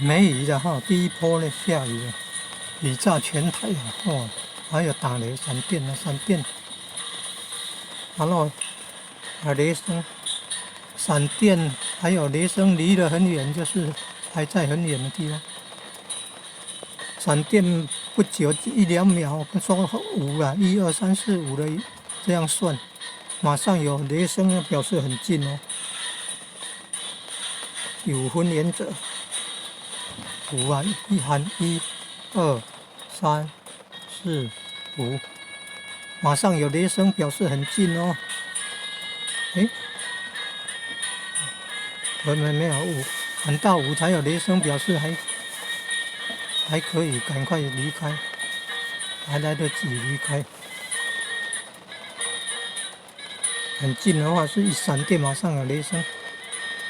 梅雨的哈，第一波呢下雨了，雨炸全台啊！哦，还有打雷、闪电啊，闪电，然后雷声、闪电，还有雷声离得很远，就是还在很远的地方。闪电不久1、2秒，说5了，1、2、3、4、5的这样算，马上有雷声表示很近哦。有分原则，5啊，一喊1、2、3、4、5，马上有雷声表示很近哦。诶，没有5，喊到5才有雷声表示还可以赶快离开，还来得及离开。很近的话是一闪电马上有雷声。